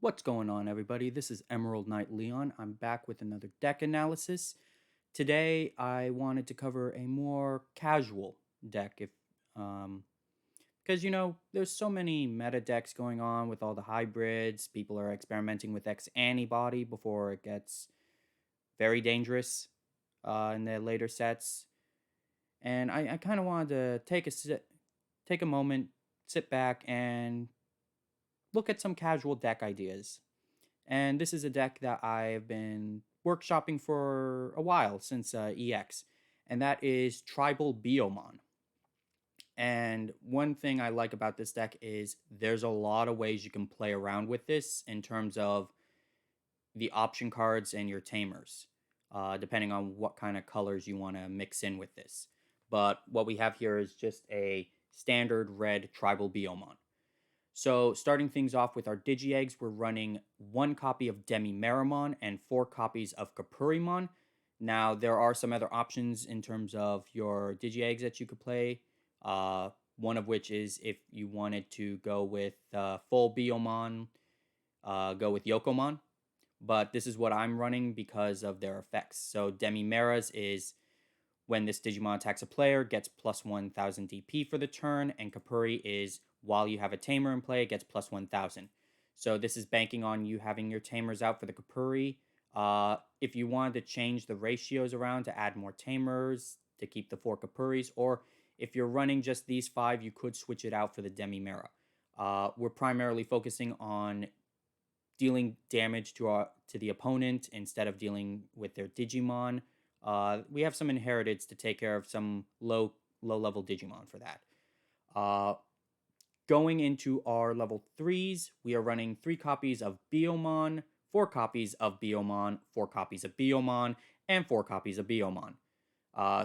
What's going on, everybody? This is Emerald Knight Leon. I'm back with another deck analysis. Today, I wanted to cover a more casual deck, because there's so many meta decks going on with all the hybrids. People are experimenting with X antibody before it gets very dangerous in the later sets. And I kind of wanted to take a moment, sit back, and look at some casual deck ideas. And this is a deck that I've been workshopping for a while since EX, and that is Tribal Biyomon. And one thing I like about this deck is there's a lot of ways you can play around with this in terms of the option cards and your tamers, depending on what kind of colors you want to mix in with this. But what we have here is just a standard red Tribal Biyomon. So starting things off with our Digi-Eggs, we're running 1 copy of Demi-Meramon and 4 copies of Puromon. Now, there are some other options in terms of your Digi-Eggs that you could play. One of which is if you wanted to go with full Biyomon, go with Yokomon. But this is what I'm running because of their effects. So Demi-Meras is when this Digimon attacks a player, gets plus 1000 DP for the turn, and Kapuri is while you have a Tamer in play, it gets plus 1000. So this is banking on you having your Tamers out for the Kapuri. If you wanted to change the ratios around to add more Tamers to keep the 4 Kapuris, or if you're running just these 5, you could switch it out for the Demi-Mera. We're primarily focusing on dealing damage to the opponent instead of dealing with their Digimon. We have some inheriteds to take care of some low level Digimon for that. Going into our level 3s, we are running 3 copies of Biyomon, 4 copies of Biyomon, 4 copies of Biyomon, and 4 copies of Biyomon.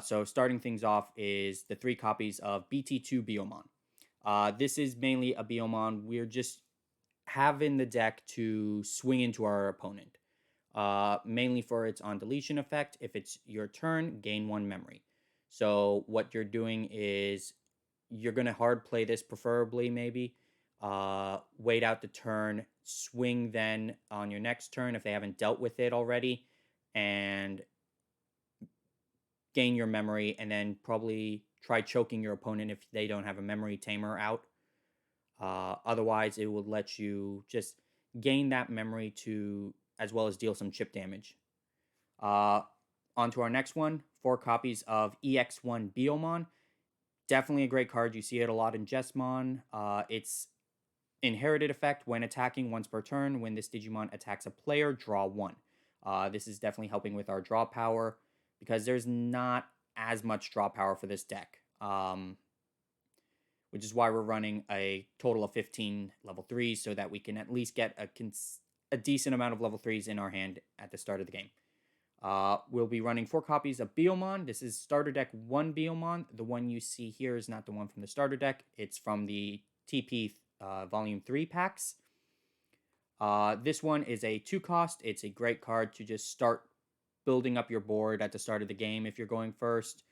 So starting things off is the 3 copies of BT-2 Biyomon. This is mainly a Biyomon we're just having the deck to swing into our opponent. Mainly for its on deletion effect. If it's your turn, gain 1 memory. So what you're doing is you're going to hard play this preferably maybe. Wait out the turn, swing then on your next turn if they haven't dealt with it already, and gain your memory, and then probably try choking your opponent if they don't have a memory tamer out. Otherwise, it will let you just gain that memory to as well as deal some chip damage. On to our next one, 4 copies of EX1 Biyomon. Definitely a great card. You see it a lot in Jesmon. Its inherited effect when attacking once per turn. When this Digimon attacks a player, draw 1. This is definitely helping with our draw power because there's not as much draw power for this deck. Which is why we're running a total of 15 level 3s so that we can at least get a decent amount of level 3s in our hand at the start of the game. We'll be running 4 copies of Biyomon. This is starter deck 1 Biyomon. The one you see here is not the one from the starter deck. It's from the TP Volume 3 packs. This one is a 2 cost. It's a great card to just start building up your board at the start of the game if you're going first.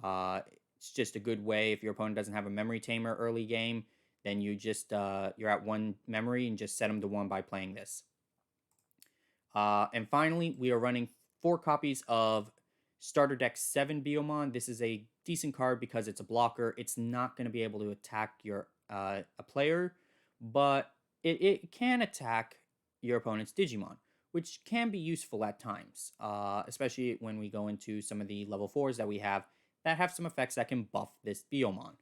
It's just a good way if your opponent doesn't have a memory tamer early game, then you just you're at 1 memory and just set them to 1 by playing this. And finally, we are running 4 copies of starter deck 7 Biyomon. This is a decent card because it's a blocker. It's not going to be able to attack your a player, but it can attack your opponent's Digimon, which can be useful at times, especially when we go into some of the level 4s that we have that have some effects that can buff this Biyomon.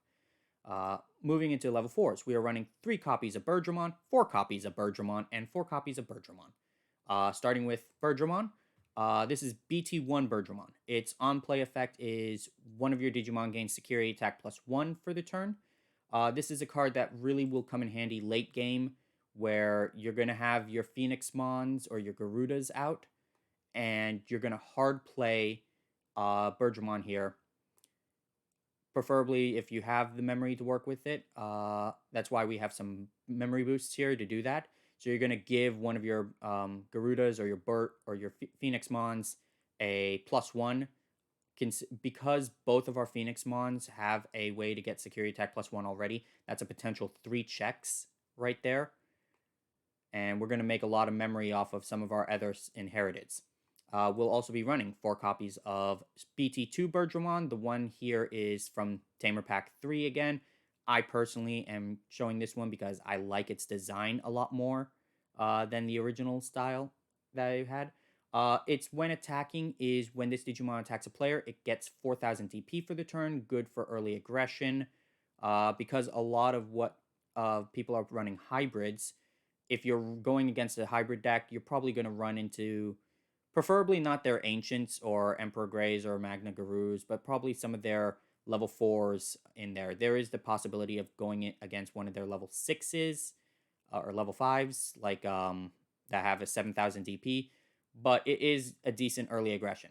Moving into level 4s, we are running 3 copies of Birdramon, 4 copies of Birdramon, and 4 copies of Birdramon. Starting with Birdramon, this is BT-1 Birdramon. Its on-play effect is one of your Digimon gains security attack plus 1 for the turn. This is a card that really will come in handy late game where you're going to have your Phoenix Mons or your Garudas out, and you're going to hard play Birdramon here. Preferably if you have the memory to work with it. That's why we have some memory boosts here to do that. So you're going to give one of your Garudas or your Burt or your Phoenix Mons a +1. Because both of our Phoenix Mons have a way to get security attack +1 already, that's a potential 3 checks right there. and we're going to make a lot of memory off of some of our other inheriteds. We'll also be running 4 copies of BT-2 Biyomon. The one here is from Tamer Pack 3 again. I personally am showing this one because I like its design a lot more than the original style that I had. It's when attacking is when this Digimon attacks a player, it gets 4,000 DP for the turn, good for early aggression. Because a lot of what people are running hybrids, if you're going against a hybrid deck, you're probably going to run into, preferably not their Ancients or Emperor Greys or Magna Gurus, but probably some of their level 4s in there. There is the possibility of going against one of their level 6s or level 5s, like that have a 7,000 DP, but it is a decent early aggression.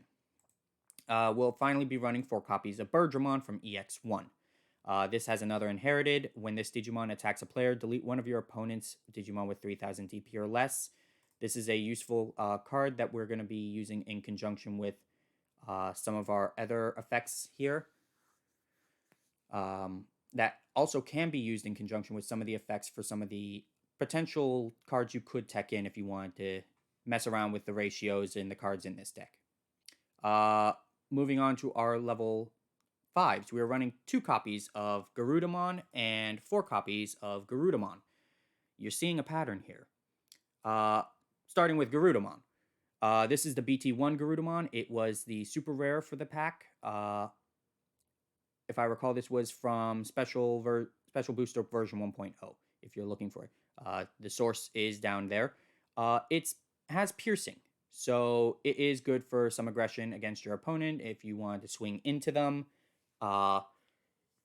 We'll finally be running 4 copies of Biyomon from EX1. This has another inherited. When this Digimon attacks a player, delete one of your opponent's Digimon with 3,000 DP or less. This is a useful card that we're going to be using in conjunction with some of our other effects here. That also can be used in conjunction with some of the effects for some of the potential cards you could tech in if you wanted to mess around with the ratios in the cards in this deck. Moving on to our level 5s, we are running 2 copies of Garudamon and 4 copies of Garudamon. You're seeing a pattern here. Starting with Garudamon. This is the BT-1 Garudamon. It was the super rare for the pack. If I recall, this was from Special Booster version 1.0, if you're looking for it. The source is down there. It has piercing, so it is good for some aggression against your opponent if you wanted to swing into them.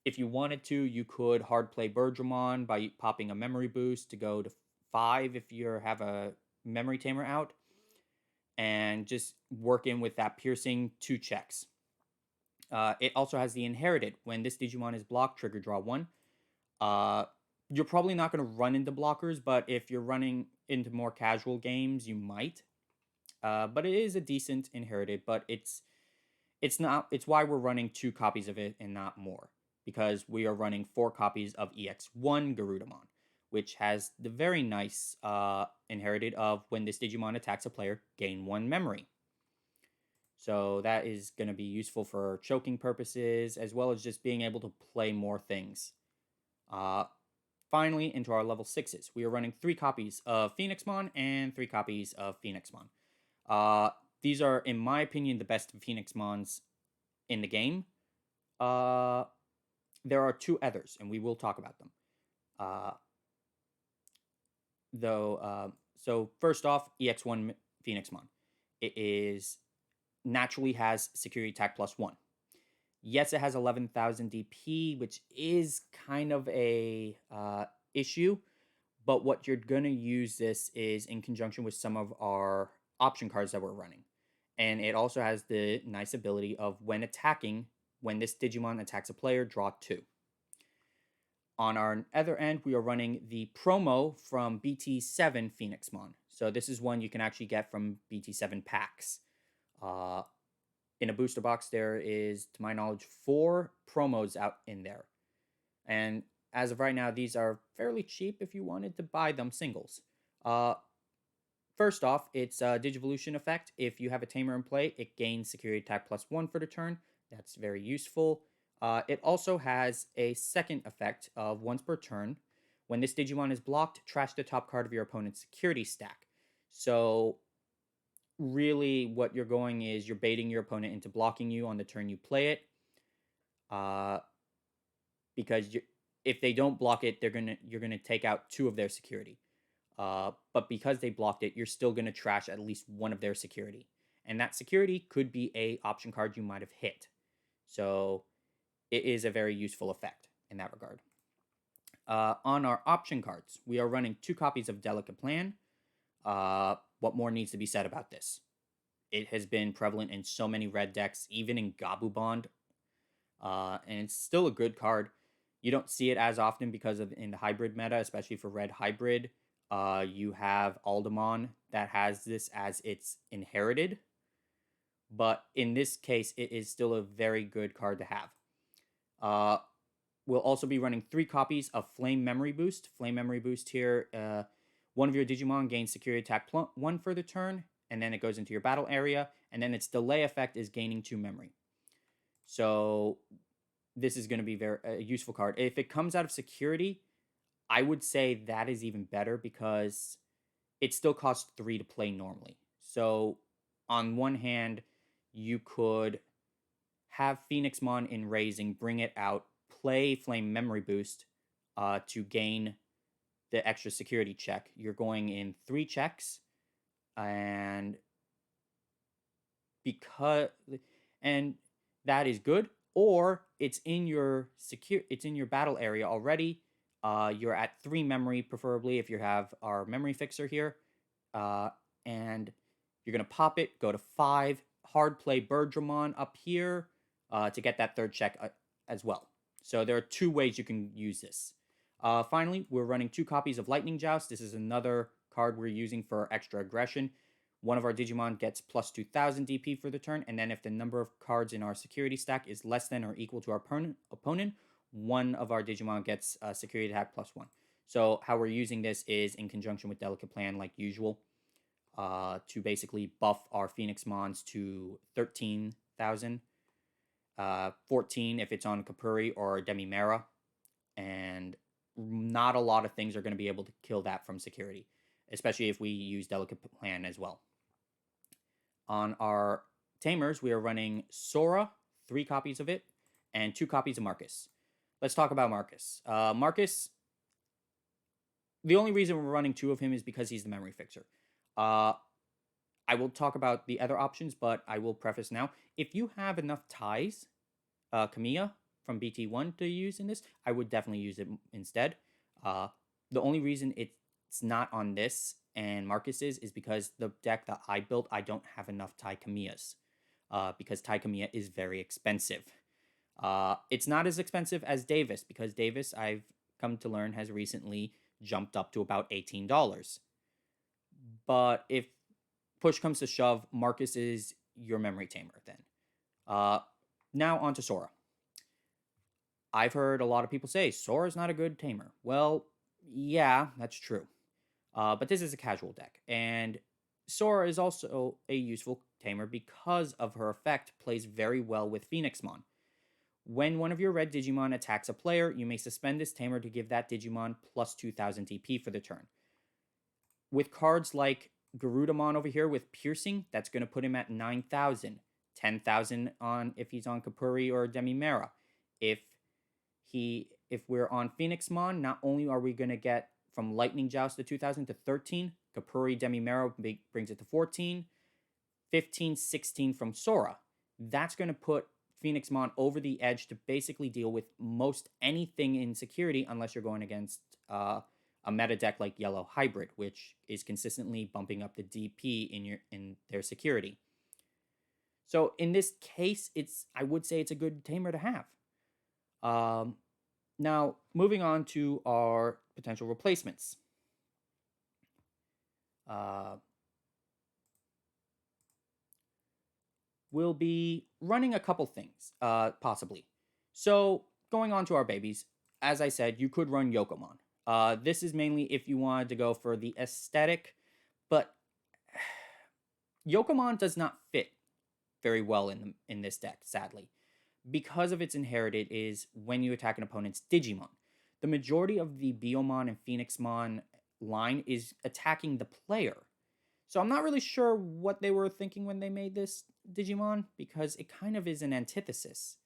If you wanted to, you could hard play Biyomon by popping a memory boost to go to 5 if you have a memory tamer out, and just work in with that piercing 2 checks. It also has the inherited. When this Digimon is blocked, trigger draw 1. You're probably not going to run into blockers, but if you're running into more casual games, you might. But it is a decent inherited, but it's why we're running 2 copies of it and not more, because we are running 4 copies of EX1 Garudamon, which has the very nice inherited of when this Digimon attacks a player, gain 1 memory. So that is going to be useful for choking purposes, as well as just being able to play more things. Finally, into our level 6s. We are running 3 copies of Phoenixmon and 3 copies of Phoenixmon. These are, in my opinion, the best Phoenixmons in the game. There are 2 others, and we will talk about them. So first off, EX1 Phoenixmon. It is naturally has security attack +1. Yes, it has 11,000 DP, which is kind of a issue, but what you're going to use this is in conjunction with some of our option cards that we're running. And it also has the nice ability of when attacking, when this Digimon attacks a player, draw 2. On our other end, we are running the promo from BT-7 Phoenixmon. So this is one you can actually get from BT-7 packs. In a booster box, there is, to my knowledge, 4 promos out in there. And as of right now, these are fairly cheap if you wanted to buy them singles. First off, it's a Digivolution effect. If you have a Tamer in play, it gains security attack +1 for the turn. That's very useful. It also has a second effect of once per turn. When this Digimon is blocked, trash the top card of your opponent's security stack. So really what you're going is you're baiting your opponent into blocking you on the turn you play it. Because if they don't block it, you're gonna take out 2 of their security. But because they blocked it, you're still gonna trash at least 1 of their security. And that security could be a option card you might have hit. So it is a very useful effect in that regard. On our option cards, we are running 2 copies of Delicate Plan. What more needs to be said about this? It has been prevalent in so many red decks, even in Gabubond. And it's still a good card. You don't see it as often because of in the hybrid meta, especially for red hybrid. You have Aldemon that has this as its inherited. But in this case, it is still a very good card to have. We'll also be running 3 copies of Flame Memory Boost. Flame Memory Boost here, One of your Digimon gains security attack 1 for the turn, and then it goes into your battle area, and then its delay effect is gaining 2 memory. So this is going to be a useful card. If it comes out of security, I would say that is even better because it still costs 3 to play normally. So on one hand, you could have Phoenixmon in Raising, bring it out, play Flame Memory Boost to gain the extra security check. You're going in 3 checks, and that is good. Or it's in your battle area already. You're at 3 memory, preferably if you have our memory fixer here, and you're gonna pop it. Go to 5. Hard play Birdramon up here to get that 3rd check as well. So there are 2 ways you can use this. Finally, we're running 2 copies of Lightning Joust. This is another card we're using for extra aggression. One of our Digimon gets plus 2000 DP for the turn, and then if the number of cards in our security stack is less than or equal to our opponent, one of our Digimon gets security attack plus 1. So how we're using this is in conjunction with Delicate Plan, like usual, to basically buff our Phoenixmons to 13,000, 14 if it's on Kapuri or Demimera, and not a lot of things are going to be able to kill that from security, especially if we use Delicate Plan as well. On our Tamers, we are running Sora, 3 copies of it, and 2 copies of Marcus. Let's talk about Marcus. Marcus, the only reason we're running 2 of him is because he's the memory fixer. I will talk about the other options, but I will preface now. If you have enough ties, Kamiya from BT-1 to use in this, I would definitely use it instead. The only reason it's not on this and Marcus's is because the deck that I built, I don't have enough Tai Kamiyas, because Tai Kamiya is very expensive. It's not as expensive as Davis, because Davis, I've come to learn, has recently jumped up to about $18. But if push comes to shove, Marcus is your memory tamer then. Now on to Sora. I've heard a lot of people say Sora's not a good tamer. Well, yeah, that's true. But this is a casual deck, and Sora is also a useful tamer because of her effect plays very well with Phoenixmon. When one of your red Digimon attacks a player, you may suspend this tamer to give that Digimon plus 2000 DP for the turn. With cards like Garudamon over here with Piercing, that's going to put him at 9,000. 10,000 on if he's on Kapuri or Demimera. If we're on Phoenixmon, not only are we going to get from Lightning Joust to 2000 to 13, Kapuri Demimera brings it to 14, 15, 16 from Sora. That's going to put Phoenixmon over the edge to basically deal with most anything in security, unless you're going against a meta deck like Yellow Hybrid, which is consistently bumping up the DP in their security. So in this case, I would say it's a good tamer to have. Now, moving on to our potential replacements. We'll be running a couple things, possibly. So, going on to our babies, as I said, you could run Yokomon. This is mainly if you wanted to go for the aesthetic, but Yokomon does not fit very well in this deck, sadly, because of its inherited is when you attack an opponent's Digimon. The majority of the Biyomon and Phoenixmon line is attacking the player. So I'm not really sure what they were thinking when they made this Digimon, because it kind of is an antithesis.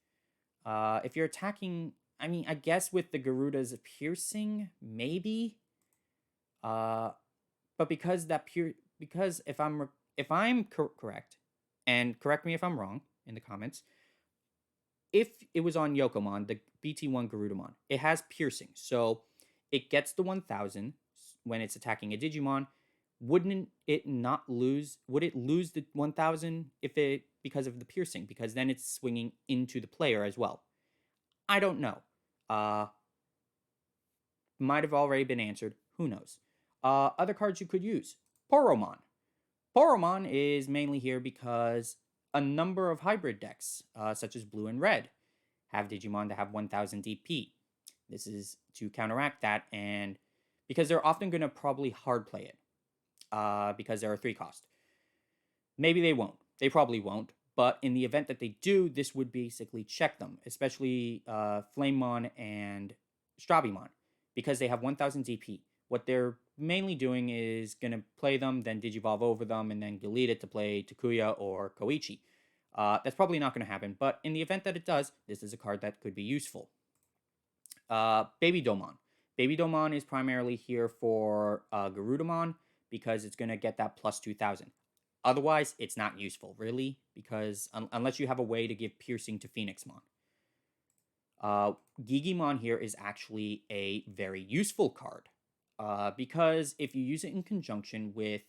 If you're attacking, I mean, I guess with the Garuda's Piercing, maybe. But because if I'm correct, and correct me if I'm wrong in the comments, if it was on Yokomon, the BT-1 Garudamon, it has Piercing, so it gets the 1000 when it's attacking a Digimon. Wouldn't it not lose? Would it lose the 1000 because of the Piercing? Because then it's swinging into the player as well. I don't know. Might have already been answered. Who knows? Other cards you could use. Puromon. Puromon is mainly here because a number of hybrid decks, such as blue and red, have Digimon that have 1000 DP. This is to counteract that and because they're often going to probably hard play it because they're a 3 cost. Maybe they won't. They probably won't. But in the event that they do, this would basically check them, especially Flamemon and Strabimon, because they have 1000 DP. What they're mainly doing is going to play them, then Digivolve over them, and then delete it to play Takuya or Koichi. That's probably not going to happen, but in the event that it does, this is a card that could be useful. Baby Domon. Baby Domon is primarily here for Garudamon because it's going to get that plus 2000. Otherwise, it's not useful, really, because unless you have a way to give piercing to Phoenixmon. Gigimon here is actually a very useful card because if you use it in conjunction with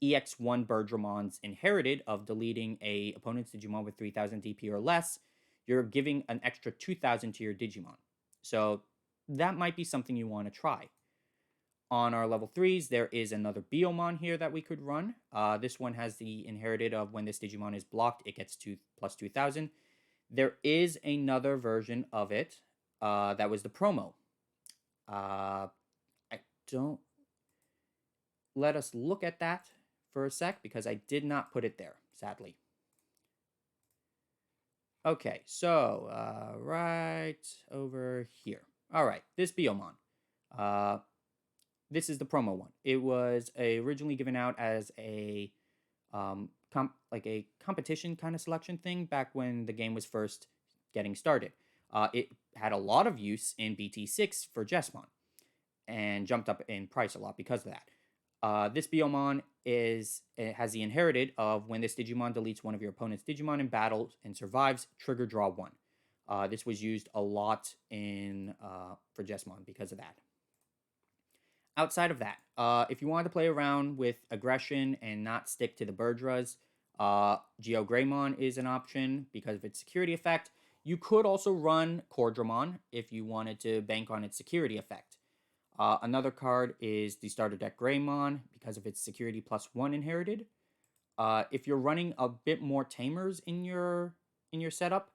EX1 Berdramon's Inherited of deleting a opponent's Digimon with 3000 DP or less, you're giving an extra 2000 to your Digimon. So that might be something you want to try. On our level 3s, there is another Biyomon here that we could run. This one has the Inherited of when this Digimon is blocked, it gets plus 2000. There is another version of it that was the promo. I don't... Let us look at that for a sec because I did not put it there, sadly. Okay, so right over here. All right, this Biyomon. This is the promo one. It was originally given out as a a competition kind of selection thing back when the game was first getting started. It had a lot of use in BT-6 for Jesmon and jumped up in price a lot because of that. This Biyomon has the Inherited of when this Digimon deletes one of your opponent's Digimon in battle and survives, trigger draw 1. This was used a lot for Jesmon because of that. Outside of that, if you wanted to play around with aggression and not stick to the Birdras, Geogreymon is an option because of its security effect. You could also run Cordramon if you wanted to bank on its security effect. Another card is the starter deck Greymon because of its security +1 Inherited. If you're running a bit more Tamers in your setup,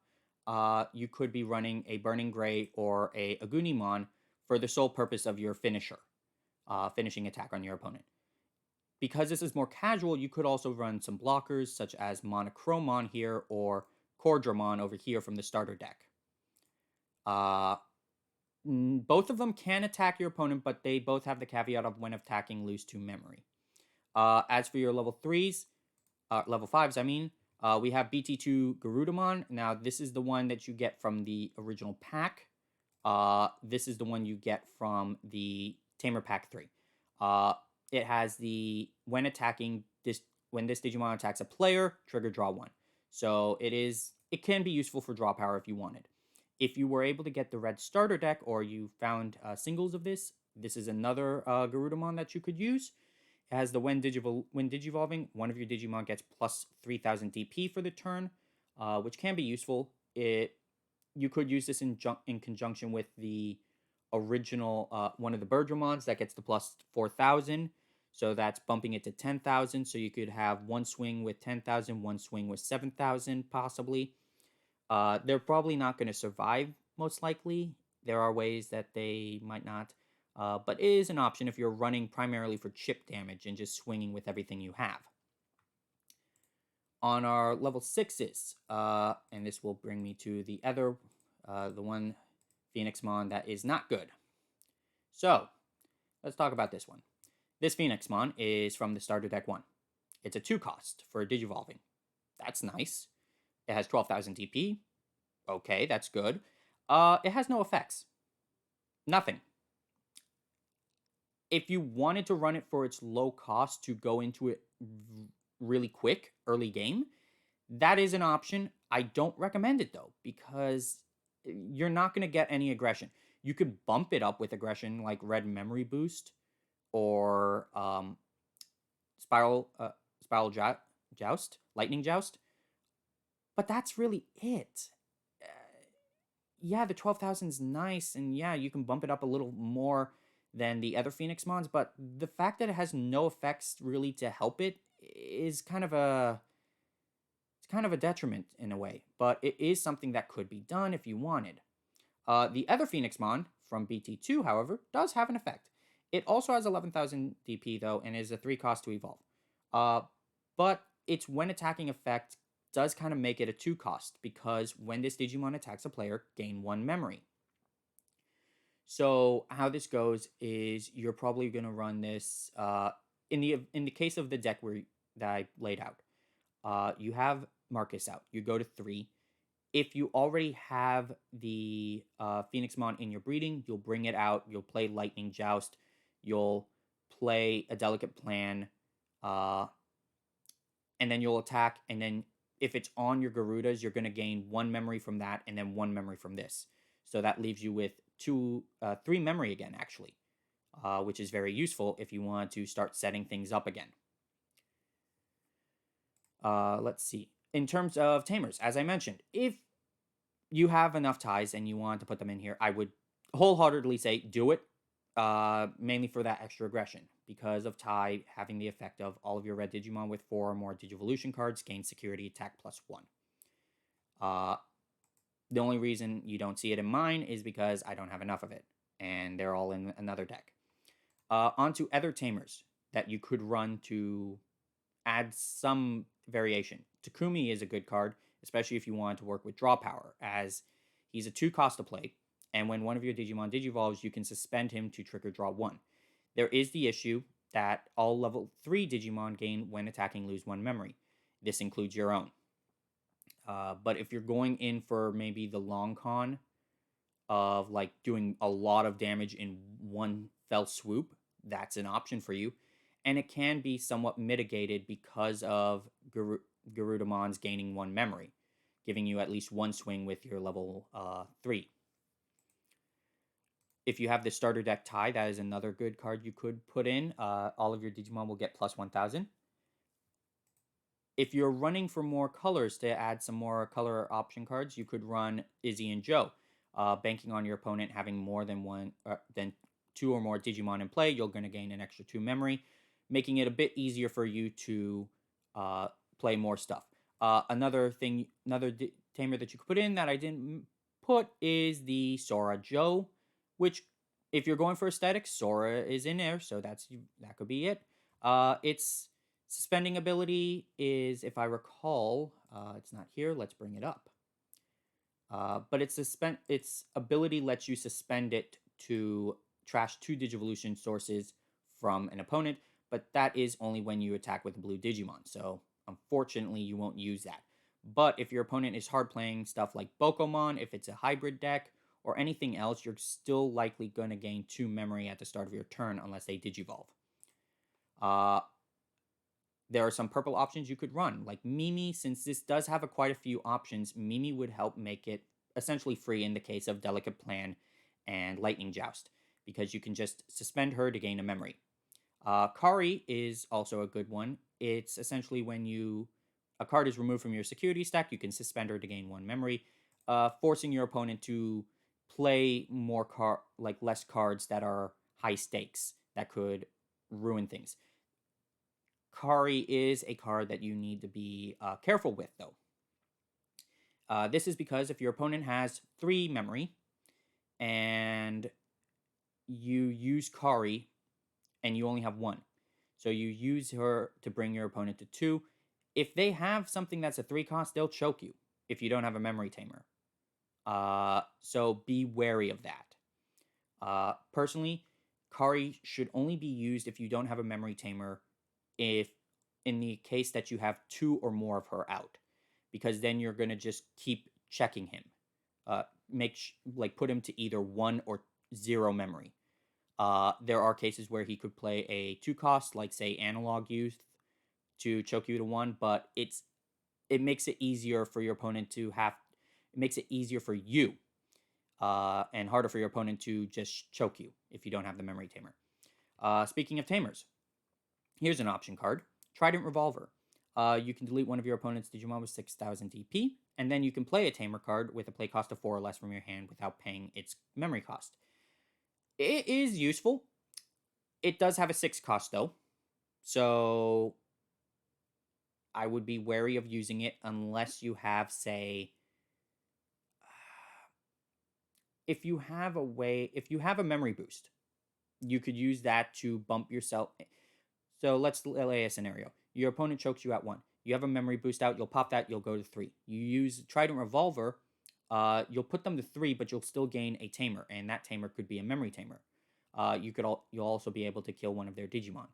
you could be running a Burning Gray or a Agunimon for the sole purpose of your finisher. Finishing attack on your opponent. Because this is more casual, you could also run some blockers such as Monochromon here or Cordramon over here from the starter deck. Both of them can attack your opponent, but they both have the caveat of when attacking, lose 2 memory. As for your level 3s, level 5s, I mean, we have BT2 Garudamon. Now, this is the one that you get from the original pack. This is the one you get from the Tamer Pack 3. It has the when this Digimon attacks a player, trigger draw 1. So it can be useful for draw power if you wanted. If you were able to get the red starter deck or you found singles of this is another Garudamon that you could use. It has the when Digivolving, one of your Digimon gets plus 3000 DP for the turn, which can be useful. You could use this in conjunction with the original one of the Birdramons that gets the plus 4000, so that's bumping it to 10,000. So you could have one swing with 10,000, one swing with 7,000 possibly. They're probably not going to survive, most likely. There are ways that they might not, but it is an option if you're running primarily for chip damage and just swinging with everything you have. On our level 6s, and this will bring me to the other, the one Phoenixmon that is not good. So, let's talk about this one. This Phoenixmon is from the starter deck 1. It's a 2 cost for Digivolving. That's nice. It has 12,000 DP. Okay, that's good. It has no effects. Nothing. If you wanted to run it for its low cost to go into it really quick, early game, that is an option. I don't recommend it, though, because you're not going to get any aggression. You could bump it up with aggression like Red Memory Boost or Spiral Joust, Lightning Joust. But that's really it. Yeah, the 12,000 is nice, and yeah, you can bump it up a little more than the other Phoenixmons, but the fact that it has no effects really to help it is kind of a detriment in a way, but it is something that could be done if you wanted. The other Phoenixmon from BT2, however, does have an effect. It also has 11,000 DP though, and is a 3 cost to evolve. Uh, but its when attacking effect does kind of make it a 2 cost, because when this Digimon attacks a player, gain 1 memory. So how this goes is you're probably gonna run this in the case of the deck that I laid out. You have Marcus out. You go to 3. If you already have the Phoenixmon in your breeding, you'll bring it out. You'll play Lightning Joust. You'll play a Delicate Plan, uh, and then you'll attack. And then if it's on your Garudas, you're going to gain 1 memory from that, and then 1 memory from this. So that leaves you with 3 memory again, actually, which is very useful if you want to start setting things up again. Let's see. In terms of Tamers, as I mentioned, if you have enough ties and you want to put them in here, I would wholeheartedly say do it. Mainly for that extra aggression, because of tie having the effect of all of your red Digimon with 4 or more Digivolution cards gain security attack +1. The only reason you don't see it in mine is because I don't have enough of it, and they're all in another deck. Onto other Tamers that you could run to add some variation. Takumi is a good card, especially if you want to work with draw power, as he's a 2 cost to play, and when one of your Digimon Digivolves, you can suspend him to trigger draw 1. There is the issue that all level 3 Digimon gain when attacking lose 1 memory. This includes your own. But if you're going in for maybe the long con of like doing a lot of damage in one fell swoop, that's an option for you. And it can be somewhat mitigated because of Garudamon's gaining 1 memory, giving you at least 1 swing with your level 3. If you have the starter deck tie, that is another good card you could put in. All of your Digimon will get plus 1,000. If you're running for more colors to add some more color option cards, you could run Izzy and Joe. Banking on your opponent having more than 2 or more Digimon in play, you're going to gain an extra 2 memory, making it a bit easier for you to play more stuff. Another tamer that you could put in that I didn't put is the Sora Joe, which, if you're going for aesthetics, Sora is in there, so that could be it. Its suspending ability is, if I recall, it's not here. Let's bring it up. But its ability lets you suspend it to trash 2 Digivolution sources from an opponent, but that is only when you attack with a blue Digimon, so unfortunately you won't use that. But if your opponent is hard playing stuff like Biyomon, if it's a hybrid deck, or anything else, you're still likely going to gain 2 memory at the start of your turn unless they Digivolve. There are some purple options you could run, like Mimi. Since this does have quite a few options, Mimi would help make it essentially free in the case of Delicate Plan and Lightning Joust, because you can just suspend her to gain a memory. Kari is also a good one. It's essentially when a card is removed from your security stack, you can suspend her to gain 1 memory, forcing your opponent to play less cards that are high stakes that could ruin things. Kari is a card that you need to be careful with, though. This is because if your opponent has 3 memory and you use Kari and you only have 1, so you use her to bring your opponent to 2. If they have something that's a 3 cost, they'll choke you if you don't have a memory tamer. So be wary of that. Personally, Kari should only be used if you don't have a memory tamer, if in the case that you have 2 or more of her out, because then you're going to just keep checking him. Put him to either 1 or 0 memory. There are cases where he could play a 2 cost, like say Analog Youth, to choke you to 1, but it makes it easier for your opponent it makes it easier for you, and harder for your opponent to just choke you if you don't have the memory tamer. Speaking of tamers, here's an option card, Trident Revolver. You can delete one of your opponent's Digimon with 6,000 DP, and then you can play a tamer card with a play cost of 4 or less from your hand without paying its memory cost. It is useful. It does have a 6 cost, though, so I would be wary of using it unless you have, say, if you have a memory boost, you could use that to bump yourself. So let's lay a scenario. Your opponent chokes you at 1. You have a memory boost out. You'll pop that. You'll go to 3. You use Trident Revolver. You'll put them to 3, but you'll still gain a Tamer, and that Tamer could be a memory Tamer. You'll also be able to kill one of their Digimon.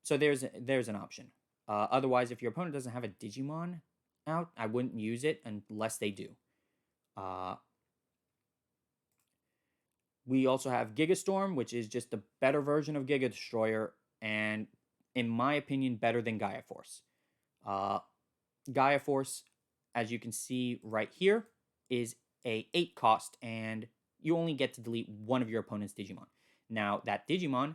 So there's an option. Otherwise, if your opponent doesn't have a Digimon out, I wouldn't use it unless they do. We also have Gigastorm, which is just a better version of Giga Destroyer, and in my opinion, better than Gaia Force. Gaia Force, as you can see right here, is a 8 cost, and you only get to delete one of your opponent's Digimon. Now, that Digimon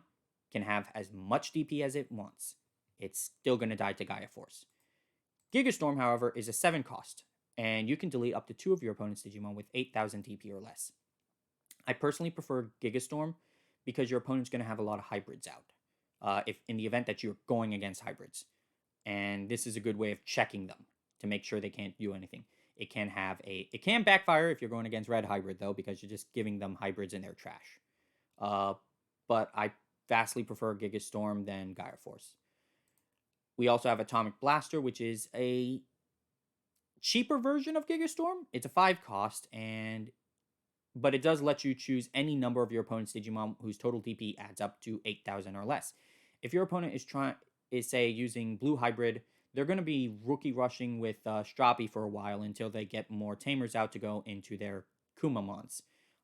can have as much DP as it wants. It's still going to die to Gaia Force. Gigastorm, however, is a 7 cost, and you can delete up to 2 of your opponent's Digimon with 8,000 DP or less. I personally prefer Gigastorm because your opponent's going to have a lot of hybrids out, if in the event that you're going against hybrids. And this is a good way of checking them to make sure they can't do anything. It can backfire if you're going against red hybrid, though, because you're just giving them hybrids and they're trash. But I vastly prefer Gigastorm than Gaia Force. We also have Atomic Blaster, which is a cheaper version of Gigastorm. It's a 5 cost, but it does let you choose any number of your opponent's Digimon whose total DP adds up to 8,000 or less. If your opponent is say using Blue Hybrid, they're going to be rookie rushing with Strappy for a while until they get more Tamers out to go into their Kumamons.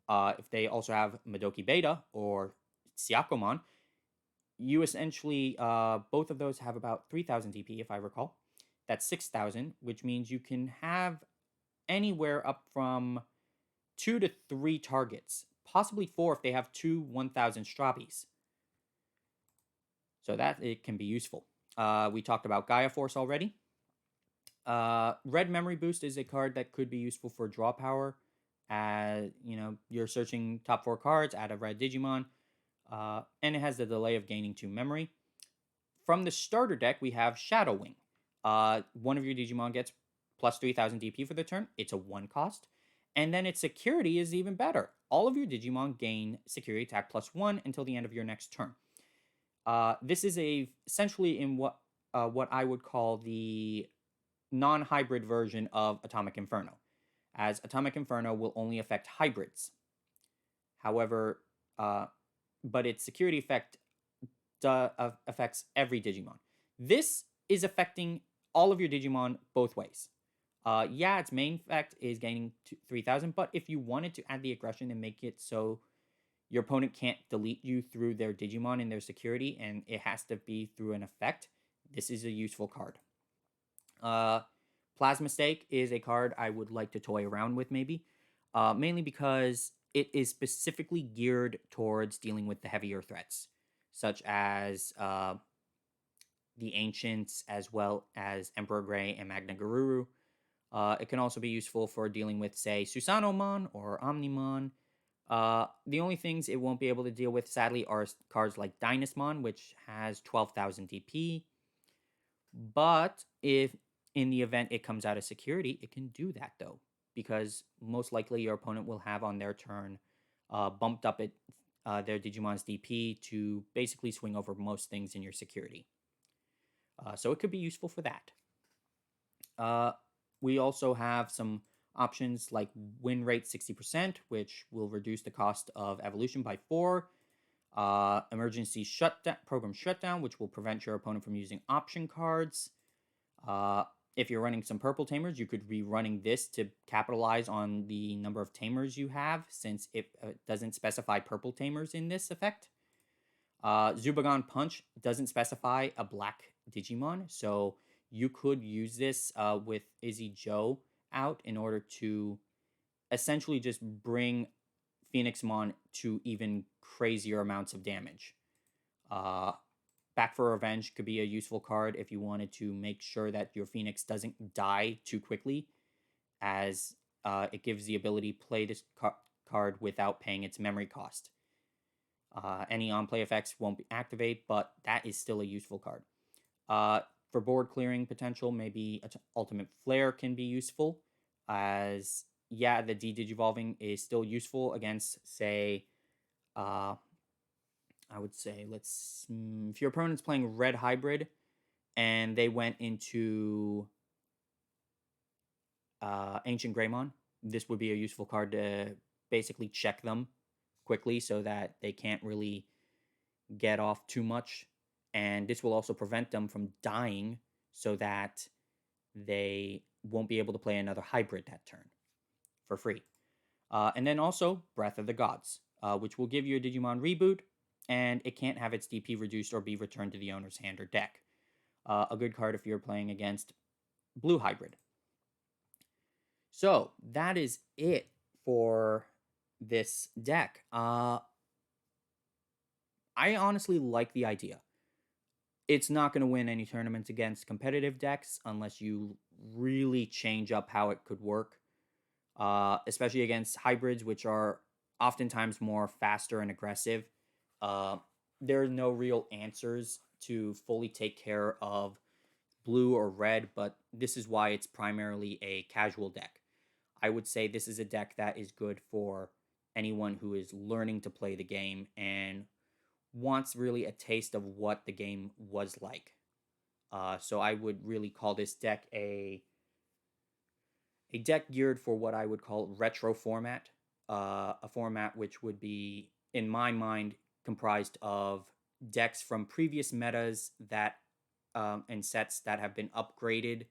If they also have Madoki Beta or Syakomon, you essentially, both of those have about 3,000 DP, if I recall. That's 6,000, which means you can have anywhere up from 2 to 3 targets, possibly 4 if they have 2 1,000 Strappies. So that it can be useful. We talked about Gaia Force already. Red Memory Boost is a card that could be useful for draw power. You're searching top 4 cards, add a red Digimon, and it has the delay of gaining 2 memory. From the starter deck, we have Shadow Wing. One of your Digimon gets plus 3,000 DP for the turn. It's a 1 cost. And then its security is even better. All of your Digimon gain security attack plus 1 until the end of your next turn. This is essentially in what I would call the non-hybrid version of Atomic Inferno, as Atomic Inferno will only affect hybrids. However, but its security effect affects every Digimon. This is affecting all of your Digimon both ways. Its main effect is gaining 3,000, but if you wanted to add the aggression and make it so your opponent can't delete you through their Digimon and their security, and it has to be through an effect, this is a useful card. Plasma Stake is a card I would like to toy around with, maybe. Mainly because it is specifically geared towards dealing with the heavier threats, such as the Ancients, as well as Emperor Grey and Magna Garuru. It can also be useful for dealing with, say, Susanomon or Omnimon. The only things it won't be able to deal with, sadly, are cards like Dynasmon, which has 12,000 DP. But if in the event it comes out of security, it can do that, though, because most likely your opponent will have on their turn bumped up their Digimon's DP to basically swing over most things in your security. So it could be useful for that. We also have some options like win rate 60%, which will reduce the cost of evolution by 4. Emergency shutdown, program shutdown, which will prevent your opponent from using option cards. If you're running some purple Tamers, you could be running this to capitalize on the number of Tamers you have, since it doesn't specify purple Tamers in this effect. Zubagon Punch doesn't specify a black Digimon, so you could use this with Izzy Joe out in order to essentially just bring Phoenixmon to even crazier amounts of damage. Back for Revenge could be a useful card if you wanted to make sure that your Phoenix doesn't die too quickly, as it gives the ability to play this card without paying its memory cost. Any on-play effects won't activate, but that is still a useful card. For board clearing potential, maybe Ultimate Flare can be useful, as the de-digivolving is still useful against, say, Uh, I would say if your opponent's playing red hybrid and they went into Ancient Greymon, this would be a useful card to basically check them quickly so that they can't really get off too much. And this will also prevent them from dying so that they won't be able to play another hybrid that turn for free. And then also Breath of the Gods, which will give you a Digimon reboot, and it can't have its DP reduced or be returned to the owner's hand or deck. A good card if you're playing against blue hybrid. So that is it for this deck. I honestly like the idea. It's not going to win any tournaments against competitive decks unless you really change up how it could work, especially against hybrids, which are oftentimes more faster and aggressive. Uh, there are no real answers to fully take care of blue or red, but this is why it's primarily a casual deck. I would say this is a deck that is good for anyone who is learning to play the game and wants really a taste of what the game was like. So I would really call this deck a deck geared for what I would call retro format, a format which would be, in my mind, comprised of decks from previous metas that and sets that have been upgraded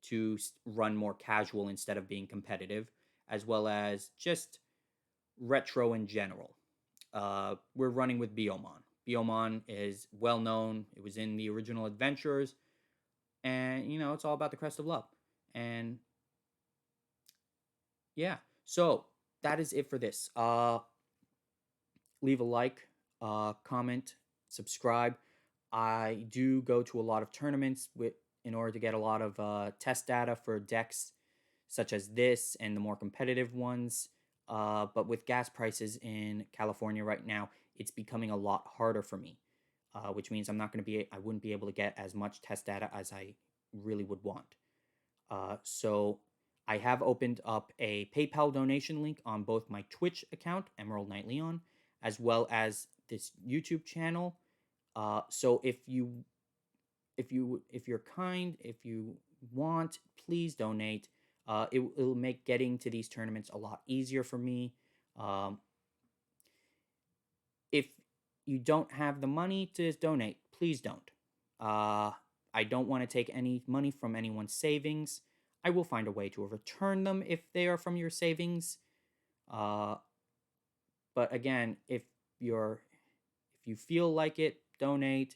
to run more casual instead of being competitive, as well as just retro in general. We're running with Biyomon. Biyomon is well known. It was in the original adventures, and it's all about the crest of love. And yeah, so that is it for this. Leave a like, comment, subscribe. I do go to a lot of tournaments in order to get a lot of test data for decks such as this and the more competitive ones. But with gas prices in California right now, it's becoming a lot harder for me, which means I wouldn't be able to get as much test data as I really would want. So I have opened up a PayPal donation link on both my Twitch account, Emerald Knight Leon, as well as this YouTube channel. So if you're kind, if you want, please donate. It'll make getting to these tournaments a lot easier for me. If you don't have the money to donate, please don't. I don't want to take any money from anyone's savings. I will find a way to return them if they are from your savings. But again, if you feel like it, donate.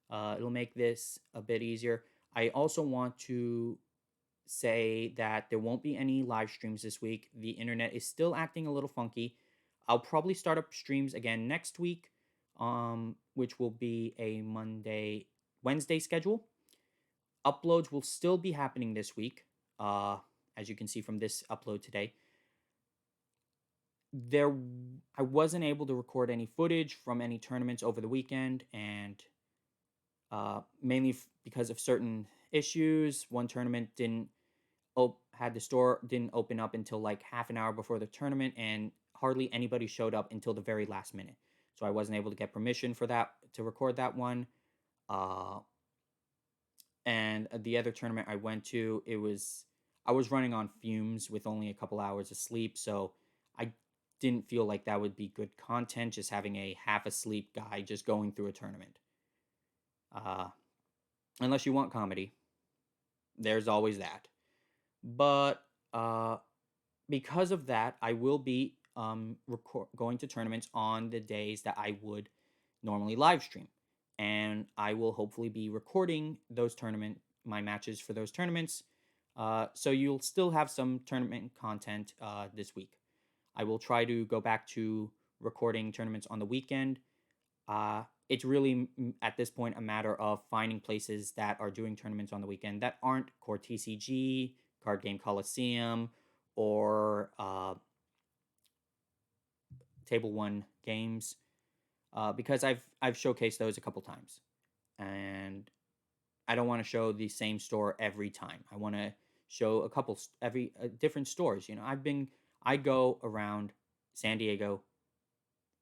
It'll make this a bit easier. I also want to say that there won't be any live streams this week. The internet is still acting a little funky. I'll probably start up streams again next week, which will be a Wednesday schedule. Uploads will still be happening this week, as you can see from this upload today. I wasn't able to record any footage from any tournaments over the weekend, and mainly because of certain issues. One tournament didn't open up until like half an hour before the tournament, and hardly anybody showed up until the very last minute. So I wasn't able to get permission for that to record that one. And the other tournament I went to, I was running on fumes with only a couple hours of sleep, so I didn't feel like that would be good content, just having a half asleep guy just going through a tournament. Unless you want comedy, there's always that. But because of that, I will be going to tournaments on the days that I would normally live stream, and I will hopefully be recording my matches for those tournaments. So you'll still have some tournament content this week. I will try to go back to recording tournaments on the weekend. It's really at this point a matter of finding places that are doing tournaments on the weekend that aren't Core TCG, Card Game Coliseum, or Table One Games, because I've showcased those a couple times, and I don't want to show the same store every time. I want to show a couple different stores. I go around San Diego,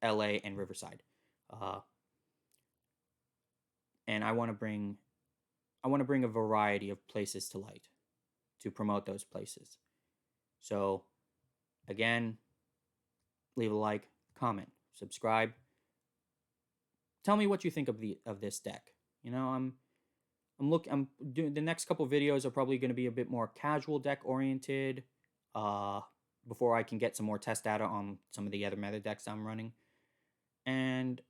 LA and Riverside. And I want to bring a variety of places to light to promote those places. So again, leave a like, comment, subscribe. Tell me what you think of this deck. You know, I'm doing the next couple videos are probably going to be a bit more casual deck oriented. Before I can get some more test data on some of the other meta decks I'm running. And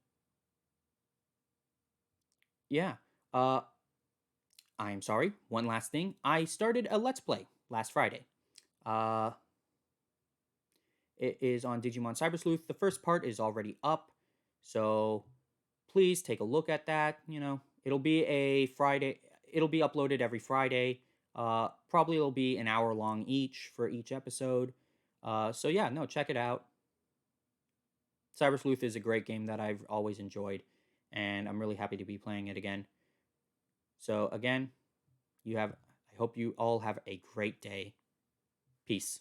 yeah, I'm sorry. One last thing. I started a Let's Play last Friday. It is on Digimon Cyber Sleuth. The first part is already up, so please take a look at that. You know, it'll be a Friday. It'll be uploaded every Friday. Probably it'll be an hour long each for each episode. So yeah, no, check it out. Cyber Sleuth is a great game that I've always enjoyed, and I'm really happy to be playing it again. So again, I hope you all have a great day. Peace.